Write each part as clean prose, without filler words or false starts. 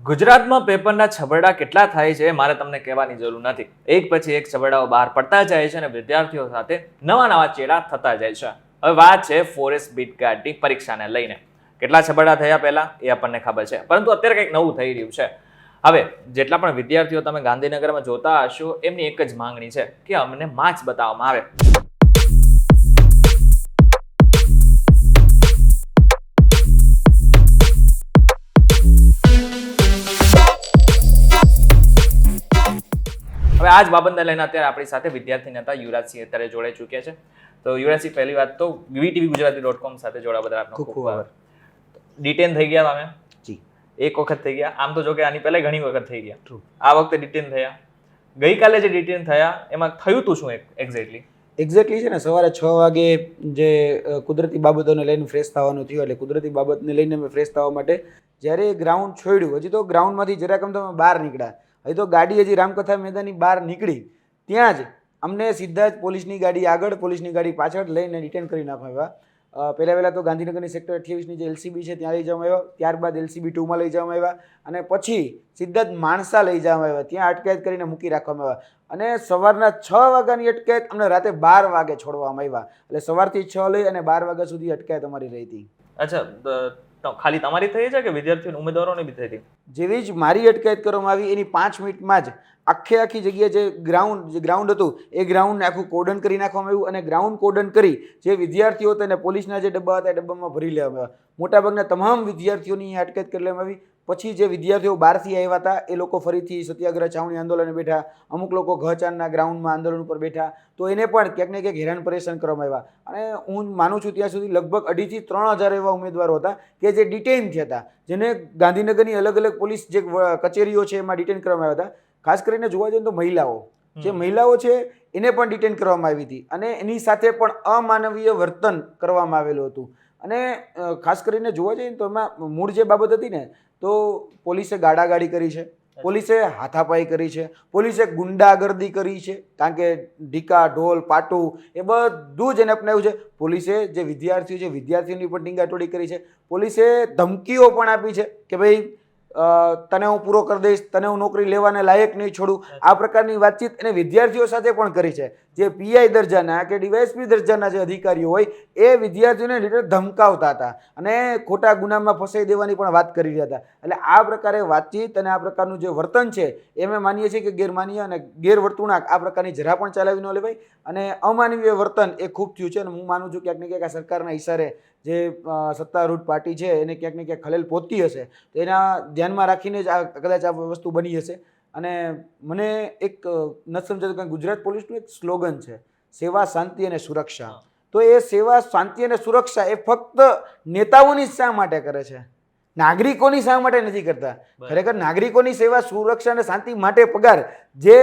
ગુજરાતમાં પેપરના છબરડા કેટલા થાય છે મારે તમને કહેવાની જરૂર નથી. એક પછી એક છબરડાઓ બહાર પડતા જાય છે અને વિદ્યાર્થીઓ સાથે નવા ચેડા થતા જાય છે. હવે વાત છે ફોરેસ્ટ બીટ ગાર્ડની પરીક્ષાને લઈને. કેટલા છબરડા થયા પહેલા એ આપણને ખબર છે, પરંતુ અત્યારે કંઈક નવું થઈ રહ્યું છે. હવે જેટલા પણ વિદ્યાર્થીઓ તમે ગાંધીનગરમાં જોતા હશો એમની એક જ માંગણી છે કે અમને માર્ક્સ બતાવવામાં આવે. હવે આ જ બાબતને લઈને અત્યારે આપણી સાથે વિદ્યાર્થી નેતા યુવરાજસિંહ અત્યારે જોડાઈ ચૂક્યા છે. તો યુવરાજસિંહ, પહેલી વાત તો VTVGujarati.com સાથે જોડા બદલ આપનો ખૂબ આભાર. ડિટેન થઈ ગયા તમે? જી, એક વખત થઈ ગયા. આમ તો જો કે આની પહેલા ઘણી વખત થઈ ગયા. આ વખતે ડિટેન થયા. ગઈકાલે જે ડિટેન થયા એમાં થયું તું શું એક્ઝેક્ટલી છે ને, સવારે 6 વાગે જે કુદરતી બાબતોને લઈને ફ્રેશ થવાનું થયું, એટલે કુદરતી બાબતને લઈને મેં ફ્રેશ થવા માટે જ્યારે ગ્રાઉન્ડ છોડ્યું, હજી તો ગ્રાઉન્ડમાંથી જરાક તમે બહાર નીકળ્યા, હજી તો ગાડી હજી રામકથા મેદાનની બહાર નીકળી ત્યાં જ અમને સીધા જ પોલીસની ગાડી આગળ, પોલીસની ગાડી પાછળ લઈને ડિટેન કરી નાખવામાં આવ્યા. પહેલાં તો ગાંધીનગરની સેક્ટર 28ની જે LCB છે ત્યાં લઈ જવામાં આવ્યા, ત્યારબાદ LCB 2માં લઈ જવામાં આવ્યા અને પછી સીધા જ માણસા લઈ જવામાં આવ્યા. ત્યાં અટકાયત કરીને મૂકી રાખવામાં આવ્યા અને સવારના 6 વાગ્યાની અટકાયત અમને રાતે 12 વાગે છોડવામાં આવ્યા. એટલે સવારથી 6 લઈ અને 12 વાગ્યા સુધી અટકાયત અમારી રહી હતી. અચ્છા, ખાલી તમારી થઈ છે કે વિદ્યાર્થીઓ ઉમેદવારોની બી થઈ હતી? જેવી જ મારી અટકાયત કરવામાં આવી એની 5 મિનિટમાં જ આખી જગ્યાએ જે ગ્રાઉન્ડ હતું એ ગ્રાઉન્ડને આખું કોર્ડન કરી નાખવામાં આવ્યું અને ગ્રાઉન્ડ કોર્ડન કરી જે વિદ્યાર્થીઓ હતા અને પોલીસના જે ડબ્બા હતા એ ડબ્બામાં ભરી લેવામાં આવ્યા. મોટાભાગના તમામ વિદ્યાર્થીઓની અટકાયત કરી લેવામાં આવી. પછી જે વિદ્યાર્થીઓ બહારથી આવ્યા હતા એ લોકો ફરીથી સત્યાગ્રહ છાવણી આંદોલને બેઠા, અમુક લોકો ઘચાનના ગ્રાઉન્ડમાં આંદોલન ઉપર બેઠા, તો એને પણ ક્યાંક ને ક્યાંક હેરાન પરેશાન કરવામાં આવ્યા. અને હું માનું છું ત્યાં સુધી લગભગ 2,500 થી 3,000 એવા ઉમેદવારો હતા કે જે ડિટેન થયા હતા, જેને ગાંધીનગરની અલગ અલગ પોલીસ જે કચેરીઓ છે એમાં ડિટેન કરવામાં આવ્યા હતા. ખાસ કરીને જોવા જઈએ તો મહિલાઓ છે એને પણ ડિટેન કરવામાં આવી હતી અને એની સાથે પણ અમાનવીય વર્તન કરવામાં આવેલું હતું. અને ખાસ કરીને જોવા જઈએ તો એમાં મૂળ જે બાબત હતી ને, તો પોલીસે ગાડાગાડી કરી છે, પોલીસે હાથાપાઈ કરી છે, પોલીસે ગુંડાગર્દી કરી છે, કારણ કે ઢીકા ઢોલ પાટું એ બધું જ એને અપનાવ્યું છે. પોલીસે જે વિદ્યાર્થીઓની પણ ટીંગાટોળી કરી છે, પોલીસે ધમકીઓ પણ આપી છે કે ભાઈ તને હું પૂરો કરી દઈશ, તને હું નોકરી લેવાને લાયક નહીં છોડું. આ પ્રકારની વાતચીત એને વિદ્યાર્થીઓ સાથે પણ કરી છે. જે PI દરજાના કે DYSP દરજાના જે અધિકારીઓ હોય એ વિદ્યાર્થીઓને લીધે ધમકાવતા હતા અને ખોટા ગુનામાં ફસાઈ દેવાની પણ વાત કરી રહ્યા હતા. એટલે આ પ્રકારે વાતચીત અને આ પ્રકારનું જે વર્તન છે એ અમે માનીએ છીએ કે ગેરમાન્ય અને ગેરવર્તણૂક આ પ્રકારની જરા પણ ચલાવી ન લેવાય. અને અમાનવીય વર્તન એ ખૂબ થયું છે અને હું માનું છું ક્યાંક ને ક્યાંક આ સરકારના ઈશારે જે સત્તારૂઢ પાર્ટી છે એને ક્યાંક ને ક્યાંક ખલેલ પહોંચતી હશે, તો એના ધ્યાનમાં રાખીને જ કદાચ આ વસ્તુ બની હશે. અને મને એક નથી સમજાતું કે ગુજરાત પોલીસનું એક સ્લોગન છે, સેવા, શાંતિ અને સુરક્ષા. તો એ સેવા, શાંતિ અને સુરક્ષા એ ફક્ત નેતાઓની જ શા માટે કરે છે, નાગરિકોની શા માટે નથી કરતા? ખરેખર નાગરિકોની સેવા, સુરક્ષા અને શાંતિ માટે પગાર જે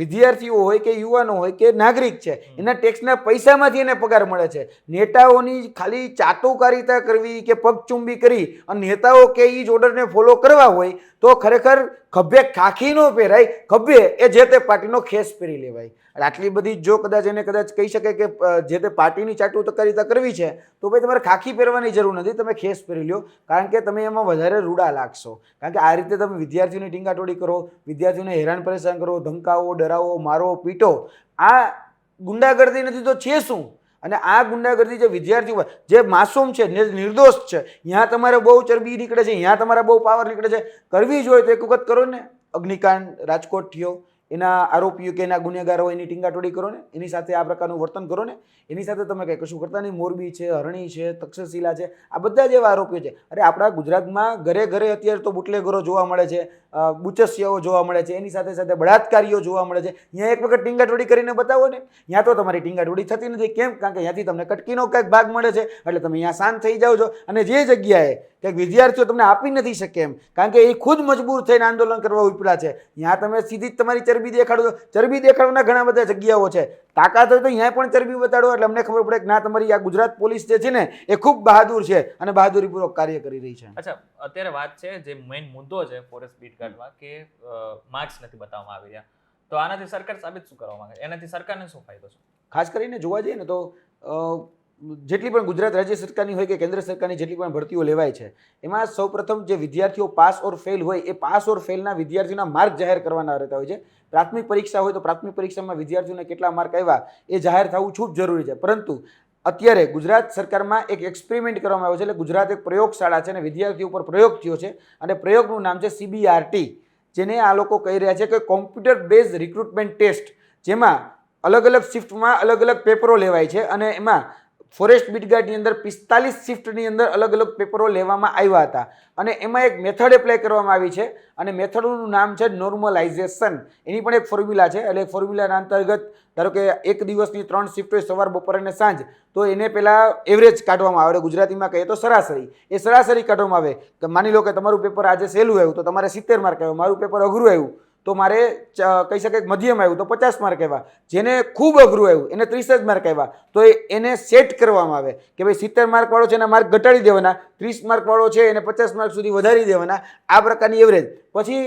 વિદ્યાર્થીઓ હોય કે યુવાનો હોય કે નાગરિક છે એના ટેક્સના પૈસામાંથી એને પગાર મળે છે. નેતાઓની ખાલી ચાટોકારિતા કરવી કે પગચુંબી કરી અને નેતાઓ કે એ જ ઓર્ડરને ફોલો કરવા હોય તો ખરેખર ખભે ખાખી ન પહેરાય, ખભે એ જે તે પાર્ટીનો ખેસ પહેરી લેવાય. આટલી બધી જો કદાચ એને કહી શકે કે જે તે પાર્ટીની ચાટોકારિતા કરવી છે તો ભાઈ તમારે ખાખી પહેરવાની જરૂર નથી, તમે ખેસ પહેરી લો, કારણ કે તમે એમાં વધારે રૂડા લાગશો. કારણ કે આ રીતે તમે વિદ્યાર્થીઓની ટીંગાટોળી કરો, વિદ્યાર્થીઓને હેરાન પરેશાન કરો, ધમકાવો, ડરાવો, મારો, પીટો, આ ગુંડાગર્દી નથી તો છે શું? અને આ ગુંડાગર્દી જે વિદ્યાર્થીઓ જે માસૂમ છે, નિર્દોષ છે, ત્યાં તમારે બહુ ચરબી નીકળે છે, ત્યાં તમારે બહુ પાવર નીકળે છે, કરવી જ હોય તો એક વખત કરો ને. અગ્નિકાંડ રાજકોટ થયો, એના આરોપીઓ કે એના ગુનેગારો એની ટીંગાટોળી કરો ને, એની સાથે આ પ્રકારનું વર્તન કરો ને. એની સાથે તમે કંઈ કશું કરતા નહીં. મોરબી છે, હરણી છે, તક્ષશિલા છે, આ બધા જ એવા આરોપીઓ છે. અરે આપણા ગુજરાતમાં ઘરે ઘરે અત્યારે તો બુટલેગરો જોવા મળે છે, બુચસિયાઓ જોવા મળે છે, એની સાથે સાથે બળાત્કારીઓ જોવા મળે છે. ત્યાં એક વખત ટીંગાટોળી કરીને બતાવો ને. ત્યાં તો તમારી ટીંગાટોળી થતી નથી. કેમ? કારણ કે ત્યાંથી તમને કટકીનો કંઈક ભાગ મળે છે એટલે તમે અહીંયા શાંત થઈ જાઓ છો. અને જે જગ્યાએ કંઈક વિદ્યાર્થીઓ તમને આપી નથી શકે એમ, કારણ કે એ ખુદ મજબૂર થઈને આંદોલન કરવા ઉપડ્યા છે, ત્યાં તમે સીધી જ તમારી ચરબી દેખાડો છો. ચરબી દેખાડવાના ઘણા બધા જગ્યાઓ છે, તાકાત હોય તો અહીંયા પણ ચરબી બતાડો એટલે અમને ખબર પડે કે ના, તમારી આ ગુજરાત પોલીસ જે છે ને એ ખૂબ બહાદુર છે અને બહાદુરીપૂર્વક કાર્ય કરી રહી છે. અચ્છા, અત્યારે વાત છે જે મેઇન મુદ્દો છે ફોરેસ્ટ બીટ ગાર્ડમાં કે માર્ક્સ નથી બતાવવામાં આવી રહ્યા, તો આનાથી સરકાર સાબિત શું કરવા માંગે? એનાથી સરકારને શું ફાયદો છે? ખાસ કરીને જોવા જઈએ ને તો જેટલી પણ ગુજરાત રાજ્ય સરકારની હોય કે કેન્દ્ર સરકારની જેટલી પણ ભરતીઓ લેવાય છે એમાં સૌપ્રથમ જે વિદ્યાર્થીઓ પાસ ઓર ફેલ હોય એ પાસ ઓર ફેલના વિદ્યાર્થીઓના માર્ક જાહેર કરવાના રહેતા હોય છે. પ્રાથમિક પરીક્ષા હોય તો પ્રાથમિક પરીક્ષામાં વિદ્યાર્થીઓને કેટલા માર્ક આવ્યા એ જાહેર થવું ખૂબ જરૂરી છે. પરંતુ અત્યારે ગુજરાત સરકારમાં એક એક્સપેરિમેન્ટ કરવામાં આવ્યો છે, એટલે ગુજરાત એક પ્રયોગશાળા છે અને વિદ્યાર્થીઓ ઉપર પ્રયોગ થયો છે અને પ્રયોગનું નામ છે CBRT, જેને આ લોકો કહી રહ્યા છે કે કોમ્પ્યુટર બેઝ રિક્રુટમેન્ટ ટેસ્ટ, જેમાં અલગ અલગ શિફ્ટમાં અલગ અલગ પેપરો લેવાય છે અને એમાં ફોરેસ્ટ બીટગાર્ડની અંદર 45 શિફ્ટની અંદર અલગ અલગ પેપરો લેવામાં આવ્યા હતા અને એમાં એક મેથડ એપ્લાય કરવામાં આવી છે અને મેથડનું નામ છે નોર્મલાઇઝેશન. એની પણ એક ફોર્મ્યુલા છે, એટલે ફોર્મ્યુલાના અંતર્ગત ધારો કે એક દિવસની 3 શિફ્ટ હોય, સવાર બપોર અને સાંજ, તો એને પહેલાં એવરેજ કાઢવામાં આવે, ગુજરાતીમાં કહીએ તો સરાસરી. એ સરાસરી કાઢવામાં આવે કે માની લો કે તમારું પેપર આજે સહેલું આવ્યું તો તમારે 70 માર્ક આવ્યો, મારું પેપર અઘરું આવ્યું તો મારે કહી શકાય મધ્યમ આવ્યું તો 50 માર્ક આવ્યા, જેને ખૂબ અઘરું આવ્યું એને 30 જ માર્ક આવ્યા, તો એને સેટ કરવામાં આવે કે ભાઈ 70 માર્ક વાળો છે એના માર્ક ઘટાડી દેવાના, 30 માર્ક વાળો છે એને 50 માર્ક સુધી વધારી દેવાના, આ પ્રકારની એવરેજ. પછી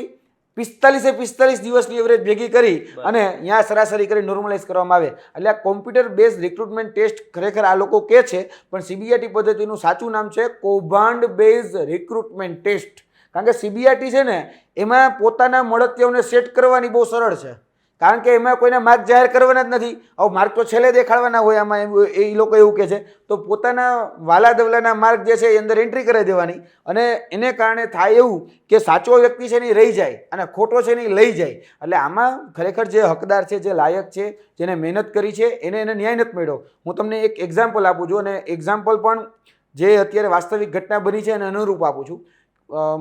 45 દિવસની એવરેજ ભેગી કરી અને અહીંયા સરાસરી કરી નોર્મલાઇઝ કરવામાં આવે. એટલે આ કોમ્પ્યુટર બેઝ રિક્રુટમેન્ટ ટેસ્ટ ખરેખર આ લોકો કહે છે, પણ CBRT પદ્ધતિનું સાચું નામ છે કૌભાંડ બેઝ રિક્રુટમેન્ટ ટેસ્ટ. કારણ કે CBRT છે ને એમાં પોતાના મળતિયાઓને સેટ કરવાની બહુ સરળ છે, કારણ કે એમાં કોઈના માર્ક જાહેર કરવાના જ નથી. હવે માર્ક તો છેલ્લે દેખાડવાના હોય આમાં, એ લોકો એવું કહે છે. તો પોતાના વાલા દવલાના માર્ક જે છે એ અંદર એન્ટ્રી કરી દેવાની અને એને કારણે થાય એવું કે સાચો વ્યક્તિ છે એ રહી જાય અને ખોટો છે એ લઈ જાય. એટલે આમાં ખરેખર જે હકદાર છે, જે લાયક છે, જેને મહેનત કરી છે, એને ન્યાય નથી મળ્યો. હું તમને એક એક્ઝામ્પલ આપું છું અને એક્ઝામ્પલ પણ જે અત્યારે વાસ્તવિક ઘટના બની છે એને અનુરૂપ આપું છું.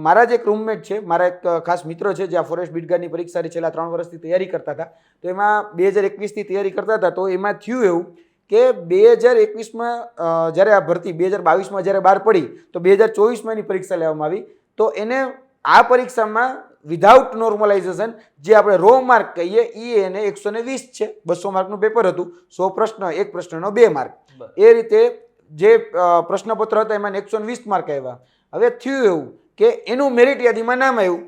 મારા જે એક રૂમમેટ છે, મારા એક ખાસ મિત્ર છે, જે આ ફોરેસ્ટ બીટગાર્ડની પરીક્ષાની છેલ્લા 3 વર્ષથી તૈયારી કરતા હતા. તો એમાં 2021થી તૈયારી કરતા હતા, તો એમાં થયું એવું કે 2021માં જ્યારે આ ભરતી 2022માં જ્યારે બહાર પડી તો 2024માં એની પરીક્ષા લેવામાં આવી. તો એને આ પરીક્ષામાં વિધાઉટ નોર્મલાઇઝેશન, જે આપણે રો માર્ક કહીએ, એ એને 120 છે. 200 માર્કનું પેપર હતું, 100 પ્રશ્ન, એક પ્રશ્નનો 2 માર્ક, એ રીતે જે પ્રશ્નપત્ર હતા એમાં 120 માર્ક આવ્યા. હવે થયું એવું કે એનું મેરિટ યાદીમાં નામ આવ્યું.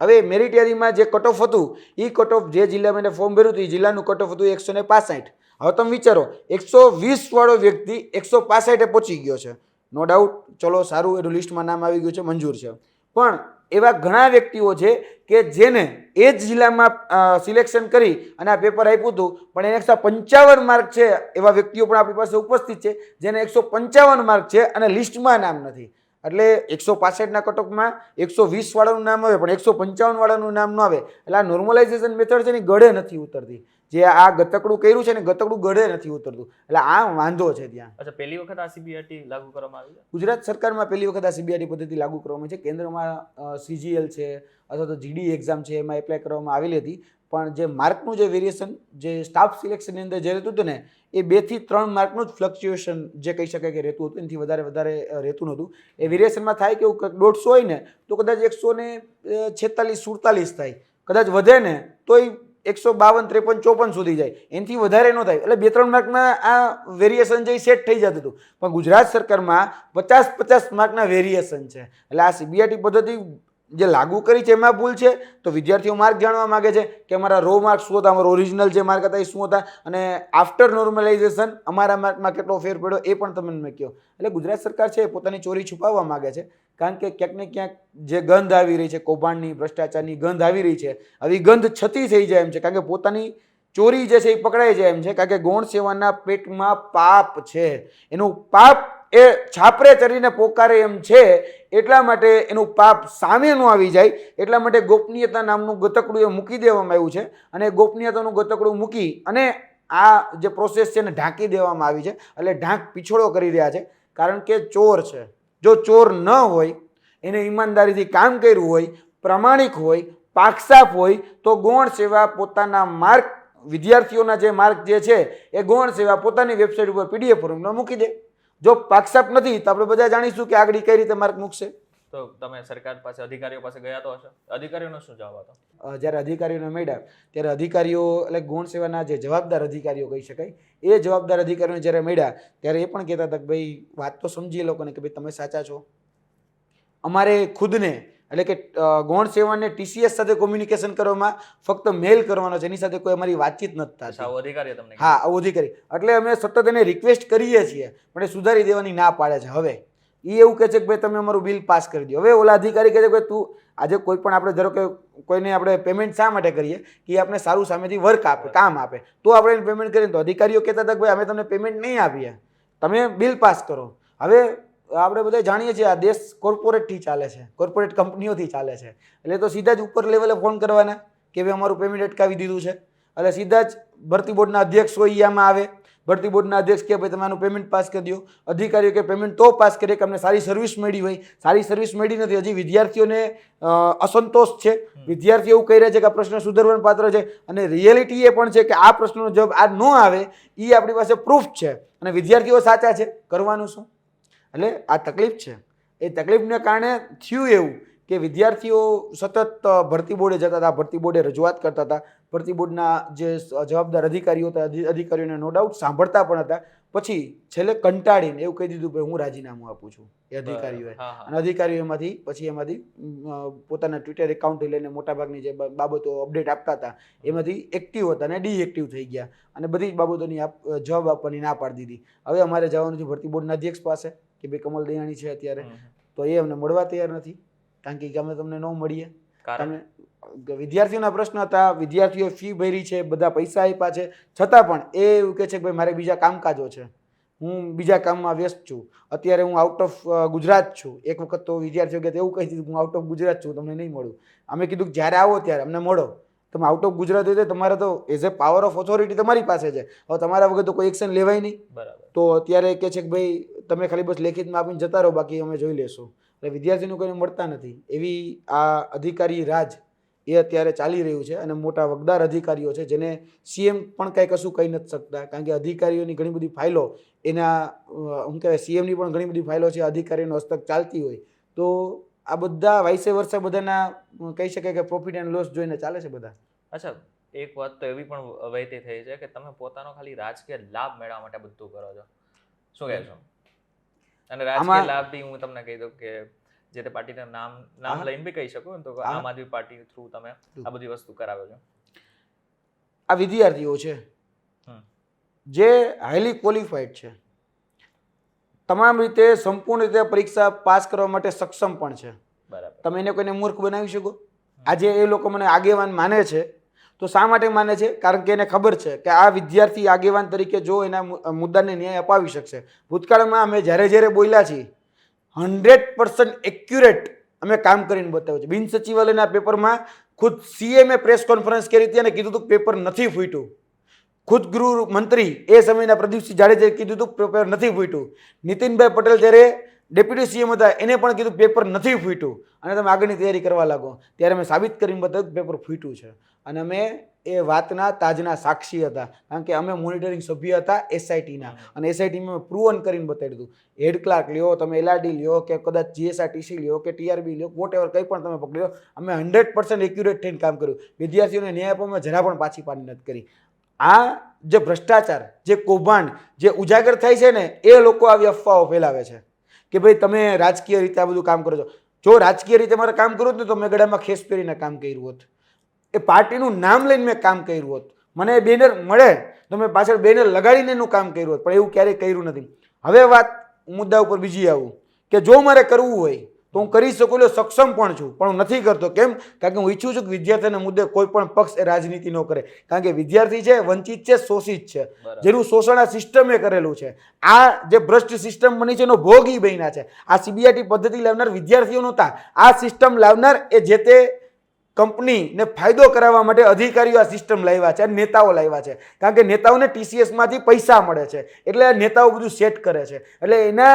હવે મેરિટ યાદીમાં જે કટ ઓફ હતું એ કટ ઓફ જે જિલ્લામાં એને ફોર્મ ભર્યું હતું એ જિલ્લાનું કટ ઓફ હતું 165. હવે તમે વિચારો 120 વાળો વ્યક્તિ 165 પહોંચી ગયો છે. નો ડાઉટ, ચલો સારું, એનું લિસ્ટમાં નામ આવી ગયું છે, મંજૂર છે. પણ એવા ઘણા વ્યક્તિઓ છે કે જેને એ જ જિલ્લામાં સિલેક્શન કરી અને આ પેપર આપ્યું હતું, પણ એને 155 માર્ક છે. એવા વ્યક્તિઓ પણ આપણી પાસે ઉપસ્થિત છે જેને 155 માર્ક છે અને લિસ્ટમાં નામ નથી. એટલે 165ના કટઓફમાં 120 વાળાનું નામ આવે પણ 155 વાળાનું નામ ન આવે. એટલે આ નોર્મલાઇઝેશન મેથડ છે ને ગળે નથી ઉતરતી. જે આ ગતકડું કર્યું છે ને ગતકડું ગળે નથી ઉતરતું. એટલે આ વાંધો છે ત્યાં. અચ્છા, પહેલી વખત આ CBRT લાગુ કરવામાં આવી છે ગુજરાત સરકારમાં, પહેલી વખત આ CBRT પદ્ધતિ લાગુ કરવામાં છે. કેન્દ્રમાં CGL છે અથવા તો GD એક્ઝામ છે એમાં એપ્લાય કરવામાં આવેલી હતી, પણ જે માર્કનું જે વેરિએશન જે સ્ટાફ સિલેક્શનની અંદર જે રહેતું હતું ને એ 2 થી 3 માર્કનું જ ફ્લક્ચ્યુએશન જે કહી શકાય કે રહેતું હતું, એનાથી વધારે રહેતું નહોતું. એ વેરિએશનમાં થાય કે 150 હોય ને તો કદાચ 146, 47 થાય, કદાચ વધે ને તોય 152, 53, 54 સુધી જાય, એનાથી વધારે ન થાય. એટલે 2-3 માર્કના આ વેરિએશન જે સેટ થઈ જતું હતું. પણ ગુજરાત સરકારમાં 50-50 માર્કના વેરિએશન છે. એટલે આ CBRT પદ્ધતિ જે લાગુ કરી છે એમાં ભૂલ છે. તો વિદ્યાર્થીઓ માર્ક જાણવા માંગે છે કે અમારા રો માર્ક શું હતા, અમારા ઓરિજિનલ જે માર્ક હતા એ શું હતા, અને આફ્ટર નોર્મલાઇઝેશન અમારા માર્કમાં કેટલો ફેર પડ્યો એ પણ તમે મને કહો. એટલે ગુજરાત સરકાર છે એ પોતાની ચોરી છુપાવવા માંગે છે, કારણ કે ક્યાંક ને ક્યાંક જે ગંધ આવી રહી છે, કૌભાંડની, ભ્રષ્ટાચારની ગંધ આવી રહી છે, આવી ગંધ છતી થઈ જાય એમ છે, કારણ કે પોતાની ચોરી જે છે એ પકડાઈ જાય એમ છે. કારણ કે ગૌણ સેવાના પેટમાં પાપ છે, એનું પાપ એ છાપરે ચડીને પોકારે એમ છે. એટલા માટે એનું પાપ સામે ન આવી જાય એટલા માટે ગોપનીયતા નામનું ગતકડું એ મૂકી દેવામાં આવ્યું છે અને ગોપનીયતાનું ગતકડું મૂકી અને આ જે પ્રોસેસ છે એને ઢાંકી દેવામાં આવી છે. એટલે ઢાંક પીછોડો કરી રહ્યા છે, કારણ કે ચોર છે. જો ચોર ન હોય, એને ઈમાનદારીથી કામ કર્યું હોય, પ્રામાણિક હોય, પાકસાફ હોય, તો ગૌણ સેવા પોતાના માર્ક, વિદ્યાર્થીઓના જે માર્ક જે છે એ ગૌણ સેવા પોતાની વેબસાઇટ ઉપર PDF ફોર્મમાં મૂકી દે. જો પાકસાપ નથી તો આપણે બધા જાણીશું કે આગળ કઈ રીતે માર્ક મૂકશે. તો તમે સરકાર પાસે, અધિકારીઓ પાસે ગયા તો હશે, અધિકારીઓનો શું જવાબ હતો? જ્યારે અધિકારીઓને મળ્યા ત્યારે અધિકારીઓ, એટલે ગૌણ સેવાના જે જવાબદાર અધિકારીઓ કહી શકાય, એ જવાબદાર અધિકારીઓને જ્યારે મળ્યા ત્યારે એ પણ કહેતા હતા કે ભાઈ વાત તો સમજીએ લોકોને કે ભાઈ તમે સાચા છો, અમારે ખુદને એટલે કે ગૌણ સેવાને TCS સાથે કોમ્યુનિકેશન કરવામાં ફક્ત મેલ કરવાનો છે, એની સાથે કોઈ અમારી વાતચીત નથી થતી. આવો અધિકારી તમને હા, આવો અધિકારી. એટલે અમે સતત એને રિક્વેસ્ટ કરીએ છીએ પણ એ સુધારી દેવાની ના પાડે છે. હવે એ એવું કહે છે કે ભાઈ તમે અમારું બિલ પાસ કરી દો. હવે ઓલા અધિકારી કહે છે કે તું આજે કોઈ પણ આપણે ધારો કે કોઈને આપણે પેમેન્ટ શા માટે કરીએ કે એ આપણે સારું સામેથી વર્ક આપે, કામ આપે, તો આપણે એને પેમેન્ટ કરીએ. તો અધિકારીઓ કહેતા હતા કે ભાઈ અમે તમને પેમેન્ટ નહીં આપીએ, તમે બિલ પાસ કરો. હવે આપણે બધા જાણીએ છીએ આ દેશ કોર્પોરેટથી ચાલે છે, કોર્પોરેટ કંપનીઓથી ચાલે છે, એટલે તો સીધા જ ઉપર લેવલે ફોન કરવાના કે ભાઈ અમારું પેમેન્ટ અટકાવી દીધું છે. એટલે સીધા જ ભરતી બોર્ડના અધ્યક્ષ હોય એ આમાં આવે. ભરતી બોર્ડના અધ્યક્ષ કે ભાઈ તમારું પેમેન્ટ પાસ કરી દો. અધિકારીઓ કે પેમેન્ટ તો પાસ કરીએ કે અમને સારી સર્વિસ મળી હોય. સારી સર્વિસ મળી નથી, હજી વિદ્યાર્થીઓને અસંતોષ છે. વિદ્યાર્થીઓ એવું કહી રહ્યા છે કે આ પ્રશ્ન સુધારવાનું પાત્ર છે, અને રિયાલિટી એ પણ છે કે આ પ્રશ્નનો જવાબ આ ન આવે એ આપણી પાસે પ્રૂફ છે, અને વિદ્યાર્થીઓ સાચા છે. કરવાનું શું? એટલે આ તકલીફ છે. એ તકલીફને કારણે થયું એવું કે વિદ્યાર્થીઓ સતત ભરતી બોર્ડે જતા હતા, ભરતી બોર્ડે રજૂઆત કરતા હતા. ભરતી બોર્ડના જે જવાબદાર અધિકારીઓ હતા, અધિકારીઓને નો ડાઉટ સાંભળતા પણ હતા. પછી છેલ્લે કંટાળીને એવું કહી દીધું કે હું રાજીનામું આપું છું એ અધિકારીઓએ. અને અધિકારીઓ એમાંથી પોતાના ટ્વિટર એકાઉન્ટથી લઈને મોટાભાગની જે બાબતો અપડેટ આપતા હતા એમાંથી એક્ટિવ હતા અને ડીએક્ટિવ થઈ ગયા, અને બધી જ બાબતોની જવાબ આપવાની ના પાડી દીધી. હવે અમારે જવાનું છે ભરતી બોર્ડના અધ્યક્ષ પાસે કે ભાઈ કમલ દયાણી છે અત્યારે, તો એ અમને મળવા તૈયાર નથી, કારણ કે અમે તમને ન મળીએ. તમે વિદ્યાર્થીઓના પ્રશ્ન હતા, વિદ્યાર્થીઓ ફી ભરી છે, બધા પૈસા આપ્યા છે, છતાં પણ એ એવું કહે છે કે ભાઈ મારે બીજા કામકાજો છે, હું બીજા કામમાં વ્યસ્ત છું, અત્યારે હું આઉટ ઓફ ગુજરાત છું. એક વખત તો વિદ્યાર્થીઓ કે એવું કહી દીધું હું આઉટ ઓફ ગુજરાત છું, તમને નહીં મળું. અમે કીધું જ્યારે આવો ત્યારે અમને મળો. તમે આઉટ ઓફ ગુજરાત હોય તો તમારે તો as a power of authority તમારી પાસે છે, હવે તમારા વગર તો કોઈ એક્શન લેવાય નહીં. તો અત્યારે કહે છે કે ભાઈ તમે ખાલી બસ લેખિતમાં આપીને જતા રહો, બાકી અમે જોઈ લેશું. એટલે વિદ્યાર્થીનું કોઈને મળતા નથી. એવી આ અધિકારી રાજ એ અત્યારે ચાલી રહ્યું છે, અને મોટા વગદાર અધિકારીઓ છે જેને CM પણ કાંઈ કશું કહી નથી શકતા, કારણ કે અધિકારીઓની ઘણી બધી ફાઇલો એના શું કહેવાય CMની પણ ઘણી બધી ફાઇલો છે અધિકારીનો હસ્તક ચાલતી હોય. તો આ બધા વાઇસે વર્ષે બધાના કહી શકાય કે પ્રોફિટ એન્ડ લોસ જોઈને ચાલે છે બધા. અચ્છા, એક વાત તો એવી પણ વહેતી થઈ છે કે તમે પોતાનો ખાલી રાજકીય લાભ મેળવવા માટે બધું કરો છો, શું કહેશો? અને રાજકીય લાભ બી હું તમને કહી દઉં કે જે તે પાર્ટીનું નામ લઈને બી કહી શકું તો આમ આદમી પાર્ટી થ્રુ તમે આ બધી વસ્તુ કરાવો છો. આ વિદ્યાર્થીઓ છે જે હાઈલી ક્વોલિફાઈડ છે, તમામ રીતે સંપૂર્ણ રીતે પરીક્ષા પાસ કરવા માટે સક્ષમ પણ છે. બરાબર. તમે એને કોઈને મૂર્ખ બનાવી શકો? આજે એ લોકો મને આગેવાન માને છે, તો શા માટે માને છે? કારણ કે એને ખબર છે કે આ વિદ્યાર્થી આગેવાન તરીકે જો એના મુદ્દાને ન્યાય અપાવી શકશે. ભૂતકાળમાં અમે જ્યારે બોલ્યા છીએ 100% એક્યુરેટ અમે કામ કરીને બતાવ્યું છે. બિન સચિવાલયના પેપરમાં ખુદ CM પ્રેસ કોન્ફરન્સ કરી હતી અને કીધું હતું પેપર નથી ફૂટ્યું. ખુદ ગૃહ મંત્રી એ સમયના પ્રદીપસિંહ જાડેજાએ કીધું હતું પેપર નથી ફૂટ્યું. નીતિનભાઈ પટેલ જ્યારે ડેપ્યુટી CM હતા એને પણ કીધું પેપર નથી ફૂટ્યું, અને તમે આગળની તૈયારી કરવા લાગો. ત્યારે અમે સાબિત કરીને બતાવ્યું પેપર ફૂટ્યું છે, અને અમે એ વાતના તાજના સાક્ષી હતા, કારણ કે અમે મોનિટરિંગ સભ્ય હતા SITના, અને SITમાં પ્રૂવન કરીને બતાવી દીધું. હેડ ક્લાર્ક લ્યો, તમે LRD લ્યો, કે કદાચ GSRTC લ્યો, કે TRB લ્યો, વોટ એવર કંઈ પણ તમે પકડી લો, અમે 100% એક્યુરેટ થઈને કામ કર્યું. વિદ્યાર્થીઓને ન્યાય આપવામાં જરા પણ પાછી પાની નથી કરી. આ જે ભ્રષ્ટાચાર, જે કૌભાંડ જે ઉજાગર થાય છે ને, એ લોકો આવી અફવાઓ ફેલાવે છે કે ભાઈ તમે રાજકીય રીતે આ બધું કામ કરો છો. જો રાજકીય રીતે મારે કામ કરવું હતું તો મેં ગળામાં ખેસ પહેરીને કામ કર્યું હોત, એ પાર્ટીનું નામ લઈને મેં કામ કર્યું હોત, મને બેનર મળે તો મેં પાછળ બેનર લગાડીને એનું કામ કર્યું હોત, પણ એવું ક્યારેય કર્યું નથી. હવે વાત મુદ્દા ઉપર બીજી આવું કે જો મારે કરવું હોય તો હું કરી શકું, એટલે સક્ષમ પણ છું, પણ હું નથી કરતો. કેમ? કારણ કે હું ઈચ્છું છું કે વિદ્યાર્થીના મુદ્દે કોઈ પણ પક્ષ એ રાજનીતિ ન કરે, કારણ કે વિદ્યાર્થી છે વંચિત છે, શોષિત છે, જેનું શોષણ આ સિસ્ટમે કરેલું છે. આ જે ભ્રષ્ટ સિસ્ટમ બની છે એનો ભોગ ઈ બન્યા છે. આ CBRT પદ્ધતિ લાવનાર વિદ્યાર્થીઓ નહોતા, આ સિસ્ટમ લાવનાર એ જે તે કંપનીને ફાયદો કરાવવા માટે અધિકારીઓ આ સિસ્ટમ લાવ્યા છે, નેતાઓ લાવ્યા છે, કારણ કે નેતાઓને TCSમાંથી પૈસા મળે છે, એટલે નેતાઓ બધું સેટ કરે છે, એટલે એના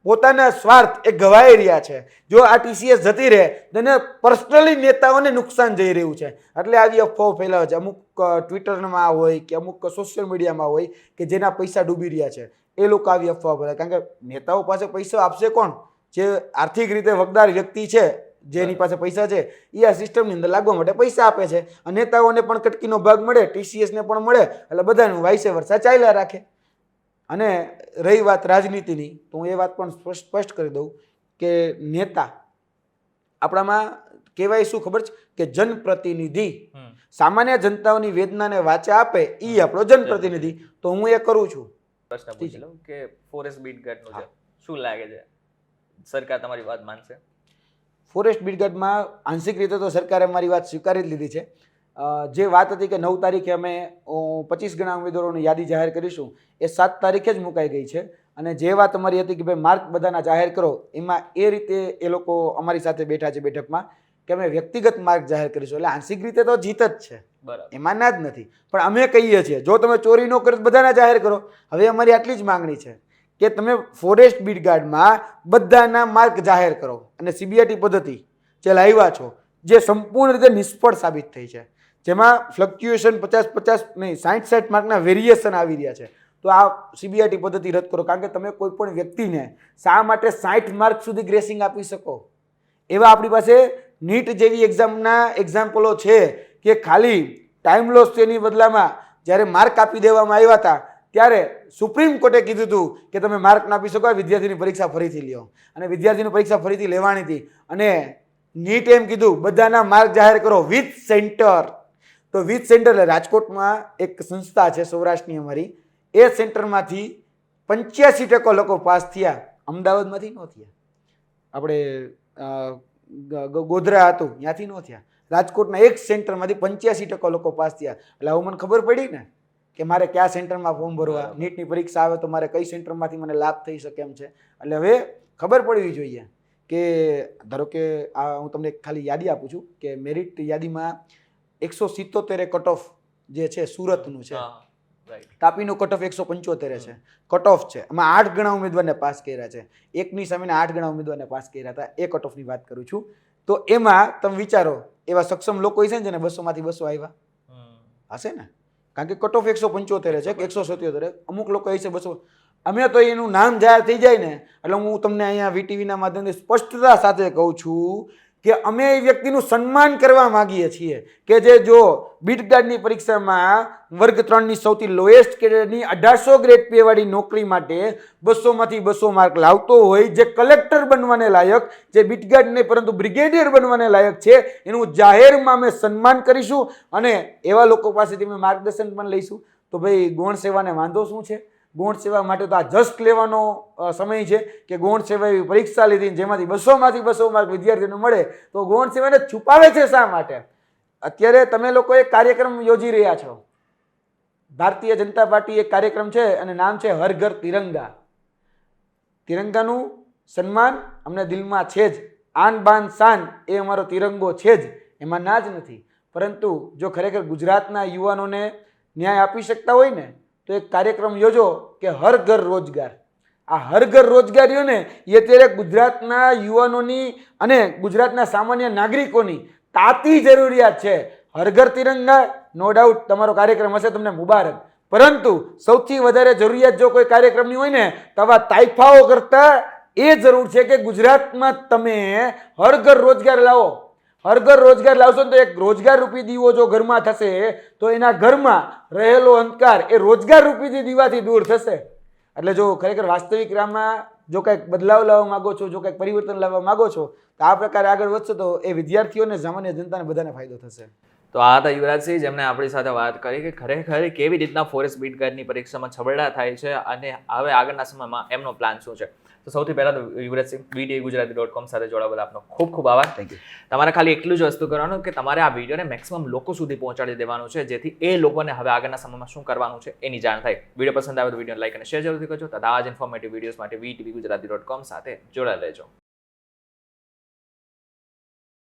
પોતાના સ્વાર્થ એ ગવાઈ રહ્યા છે. જો આ TCS જતી રહે તો એને પર્સનલી નેતાઓને નુકસાન જઈ રહ્યું છે, એટલે આવી અફવાઓ ફેલાવે છે. અમુક ટ્વિટરમાં હોય કે અમુક સોશિયલ મીડિયામાં હોય કે જેના પૈસા ડૂબી રહ્યા છે, એ લોકો આવી અફવાઓ ફેલાવે. કારણ કે નેતાઓ પાસે પૈસા આપશે કોણ? જે આર્થિક રીતે વગદાર વ્યક્તિ છે, જેની પાસે પૈસા છે, એ આ સિસ્ટમની અંદર લાગવા માટે પૈસા આપે છે, અને નેતાઓને પણ કટકીનો ભાગ મળે, TCSને પણ મળે, એટલે બધાનું વાઇસે વર્ષા ચાલ્યા રાખે. અને રહી વાત રાજનીતિની, તો હું એ વાત પણ સ્પષ્ટ કરી દઉં કે નેતા આપણામાં કહેવાય શું ખબર છે કે જનપ્રતિનિધિ હમ. સામાન્ય જનતાઓની વેદનાને વાચા આપે એ આપણો જનપ્રતિનિધિ. તો હું એ કરું છું. પ્રશ્ન પૂછી લઉં કે ફોરેસ્ટ બીટગાર્ડનું છે, શું લાગે છે સરકાર તમારી વાત માનશે? ફોરેસ્ટ બ્રિગેડમાં આંશિક રીતે તો સરકારે મારી વાત સ્વીકારી જ લીધી છે. જે વાત હતી કે 9 તારીખે અમે 25 ગણા ઉમેદવારોની યાદી જાહેર કરીશું એ 7 તારીખે જ મુકાઈ ગઈ છે. અને જે વાત અમારી હતી કે ભાઈ માર્ક બધાના જાહેર કરો, એમાં એ રીતે એ લોકો અમારી સાથે બેઠા છે બેઠકમાં કે અમે વ્યક્તિગત માર્ક જાહેર કરીશું. એટલે આંશિક રીતે તો જીત જ છે, બરાબર. એમાં ના જ નથી. પણ અમે કહીએ છીએ જો તમે ચોરી ન કરો તો બધાના જાહેર કરો. હવે અમારી આટલી જ માંગણી છે કે તમે ફોરેસ્ટ બીટગાર્ડમાં બધાના માર્ક જાહેર કરો. અને સીબીઆઈટી પદ્ધતિ જે લાવ્યા છો જે સંપૂર્ણ રીતે નિષ્ફળ સાબિત થઈ છે, જેમાં ફ્લક્ચ્યુએશન 50-50 નહીં 60-60 માર્કના વેરિએશન આવી રહ્યા છે, તો આ સીબીઆઈટી પદ્ધતિ રદ કરો. કારણ કે તમે કોઈ પણ વ્યક્તિને શા માટે 60 માર્ક સુધી ગ્રેસિંગ આપી શકો? એવા આપણી પાસે નીટ જેવી એક્ઝામના એક્ઝામ્પલો છે કે ખાલી ટાઈમ લોસ તેની બદલામાં જ્યારે માર્ક આપી દેવામાં આવ્યા હતા ત્યારે સુપ્રીમ કોર્ટે કીધું હતું કે તમે માર્ક ના આપી શકો, વિદ્યાર્થીની પરીક્ષા ફરીથી લ્યો. અને વિદ્યાર્થીની પરીક્ષા ફરીથી લેવાની હતી અને નીટ એમ કીધું બધાના માર્ક જાહેર કરો વિથ સેન્ટર. તો વિથ સેન્ટર એટલે રાજકોટમાં એક સંસ્થા છે સૌરાષ્ટ્રની અમારી, એ સેન્ટરમાંથી 85% લોકો પાસ થયા. અમદાવાદમાંથી ન થયા, આપણે ગોધરા હતું ત્યાંથી ન થયા. રાજકોટના એક સેન્ટરમાંથી 85% લોકો પાસ થયા. એટલે હવે મને ખબર પડી ને કે મારે કયા સેન્ટરમાં ફોર્મ ભરવા, નીટની પરીક્ષા આવે તો મારે કઈ સેન્ટરમાંથી મને લાભ થઈ શકે એમ છે. એટલે હવે ખબર પડવી જોઈએ કે ધારો કે આ હું તમને ખાલી યાદી આપું છું કે મેરિટ યાદીમાં 177 કટ ઓફ જે છે સુરતનું છે, તાપીનું કટ ઓફ 175 છે, કટ ઓફ છે. એમાં 8 ગણા ઉમેદવારને પાસ કર્યા છે, એકની સામે 8 ગણા ઉમેદવારને પાસ કર્યા હતા. એ કટ ઓફની વાત કરું છું. તો એમાં તમે વિચારો એવા સક્ષમ લોકો છે ને જેને 200 માંથી 200 આવ્યા હશે ને, કારણ કે કટ ઓફ 175 છે કે 177, અમુક લોકો હશે 200. અમે તો એનું નામ જાહેર થઈ જાય ને એટલે હું તમને અહીંયા વીટીવીના માધ્યમથી સ્પષ્ટતા સાથે કહું છું કે અમે એ વ્યક્તિનું સન્માન કરવા માંગીએ છીએ કે જે જો બીટગાર્ડની પરીક્ષામાં વર્ગ 3ની સૌથી લોએસ્ટ ગ્રેડની 1800 ગ્રેડ પે વાળી નોકરી માટે 200 માંથી 200 માર્ક લાવતો હોય, જે કલેક્ટર બનવાને લાયક, જે બીટગાર્ડ નહીં પરંતુ બ્રિગેડિયર બનવાને લાયક છે, એનું જાહેરમાં અમે સન્માન કરીશું. અને એવા લોકો પાસેથી અમે માર્ગદર્શન પણ લઈશું. તો ભાઈ ગૌણ સેવાને વાંધો શું છે? ગૌણ સેવા માટે તો આ જસ્ટ લેવાનો સમય છે કે ગૌણ સેવા એવી પરીક્ષા લીધી જેમાંથી 200 માંથી 200 માર્ક વિદ્યાર્થીઓને મળે, તો ગૌણ સેવાને છુપાવે છે શા માટે? અત્યારે તમે લોકો એક કાર્યક્રમ યોજી રહ્યા છો, ભારતીય જનતા પાર્ટી એક કાર્યક્રમ છે અને નામ છે હર ઘર તિરંગા. તિરંગાનું સન્માન અમને દિલમાં છે જ, આન બાન શાન એ અમારો તિરંગો છે જ, એમાં ના જ નથી. પરંતુ જો ખરેખર ગુજરાતના યુવાનોને ન્યાય આપી શકતા હોય ને તો એક કાર્યક્રમ યોજો કે હર ઘર રોજગાર. આ હર ઘર રોજગારીઓ ને એ અત્યારે ગુજરાતના યુવાનોની અને ગુજરાતના સામાન્ય નાગરિકોની તાતી જરૂરિયાત છે. હર ઘર તિરંગા નો ડાઉટ તમારો કાર્યક્રમ હશે, તમને મુબારક. પરંતુ સૌથી વધારે જરૂરિયાત જો કોઈ કાર્યક્રમની હોય ને તો આવા તાઇફાઓ કરતા એ જરૂર છે કે ગુજરાતમાં તમે હર ઘર રોજગાર લાવો. હર ઘર રોજગાર લાવશો તો એક રોજગાર રૂપી દીવો જો ઘરમાં થશે તો એના ઘરમાં રહેલો અંધકાર એ રોજગાર રૂપી દીવાથી દૂર થશે. એટલે જો ખરેખર વાસ્તવિક રામમાં જો કંઈક બદલાવ લાવવા માંગો છો, જો કંઈક પરિવર્તન લાવવા માંગો છો તો આ પ્રકારે આગળ વધશો તો એ વિદ્યાર્થીઓને, સામાન્ય જનતાને બધાને ફાયદો થશે. તો આ હતા યુવરાજસિંહ, જેમણે આપણી સાથે વાત કરી કે ખરેખર કેવી રીતના ફોરેસ્ટ બીટગાર્ડની પરીક્ષામાં છબરડા થાય છે અને હવે આગળના સમયમાં એમનો પ્લાન શું છે. તો સૌથી પહેલા તો યુવરાજસિંહ, VTVgujarati.com સાથે જોડાવા બદલ આપનો ખૂબ ખૂબ આભાર. Thank you. તમારે ખાલી એટલું જ વસ્તુ કરવાનું કે તમારે આ વિડીયોને મેક્સિમમ લોકો સુધી પહોંચાડી દેવાનું છે, જેથી એ લોકોને હવે આગળના સમયમાં શું કરવાનું છે એની જાણ થાય. વિડીયો પસંદ આવે તો વિડીયો લાઈક અને શેર જરૂરથી કરજો. તથા આ જ ઇન્ફોર્મેટિવ વિડીયોઝ માટે VTVgujarati.com સાથે જોડાયેલા રહેજો.